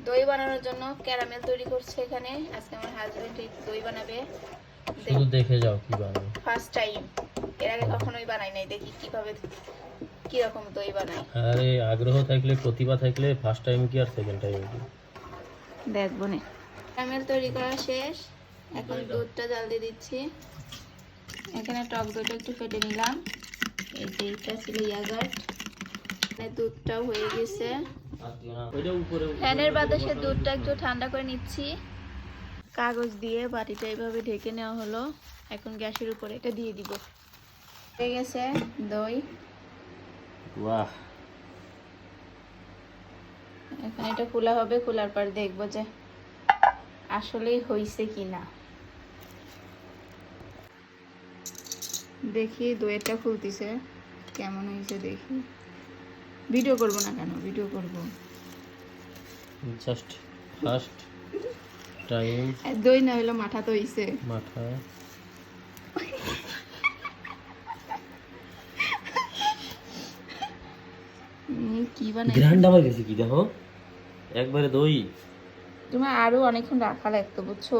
দই বানানোর জন্য ক্যারামেল তৈরি করছে এখানে। আজকে আমার হাজবেন্ড দই বানাবে। শুধু দেখে যাও কি বানাবে। ফার্স্ট টাইম, এর আগে কখনোই বানাই নাই, দেখি কিভাবে কি রকম দই বানাই। আরে আগ্রহ থাকলে, প্রতিভা থাকলে ফার্স্ট টাইম কি আর সেকেন্ড টাইম কি। দেখবো না। ক্যারামেল তৈরি করা শেষ, এখন দুধটা জাল দিয়ে দিচ্ছি। এখানে টক দইটা একটু ফেটে নিলাম। এই যে এটা ছিল ইয়াগার্ট, দুধটাও হয়ে গেছে। ফ্যানের বাতাসে দুধটা একটু ঠান্ডা করে নিচ্ছি। কাগজ দিয়ে বাটিটা এইভাবে ঢেকে নেওয়া হলো। এখন গ্যাসের উপরে এটা দিয়ে দিব। হয়ে গেছে দই। বাহ, এখন এটা খোলা হবে, খোলার পর দেখবো যে আসলেই হয়েছে কিনা। দেখি দইটা খুলতেছে কেমন হয়েছে দেখি। ভিডিও করব না কেন, ভিডিও করব। Just first time. দই না হলো মাথা তো হইছে। মাথা কি বানাই গ্রান্ড আবার গেছে কি দেখো, একবারে দই। তোমার আরো অনেকক্ষণ রাখা লাগতো বুঝছো,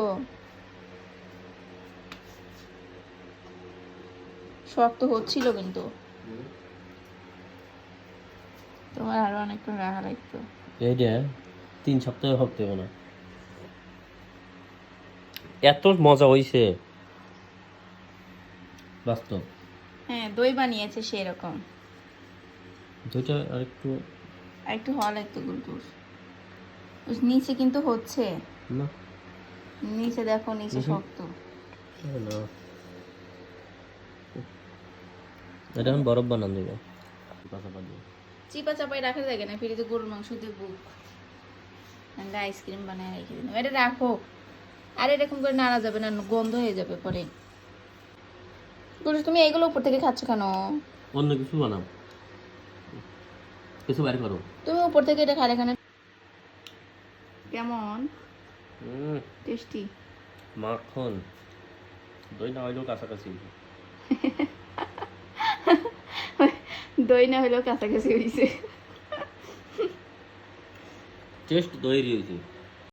শক্ত হচ্ছিল কিন্তু তোমার আরো অনেকক্ষণ রাখা লাগতো। এইটা 3 সপ্তাহ ভাবতে হবে না, এত মজা হইছে বাস্তব। হ্যাঁ দই বানিয়েছে সেরকম, দইটা আরেকটু আর একটু হওয়া লাগতো কিন্তু। নিচে কিন্তু হচ্ছে না, নিচে দেখো, নিচে শক্ত। না এটা আমি বরফ বানান দেবো। চিপা চাপাই রাখা যায় না, ফ্রিজে গরুর মাংস দিয়ে বুক আইসক্রিম বানায় রেখে দিলাম। এটা রাখো, আর এরকম করে নাড়া যাবে না, গন্ধ হয়ে যাবে পরে। তুমি এইগুলো উপর থেকে খাচ্ছ কেন? অন্য কিছু বানাও, কিছু বাইর করো। তুমি উপর থেকে এটা খালে এখানে কেমন টেস্টি মাখন। দই না হইলেও কাছাকাছি। দই না হলেও কাছাকাছি হয়েছে। টেস্ট দইয়েরই হয়েছে।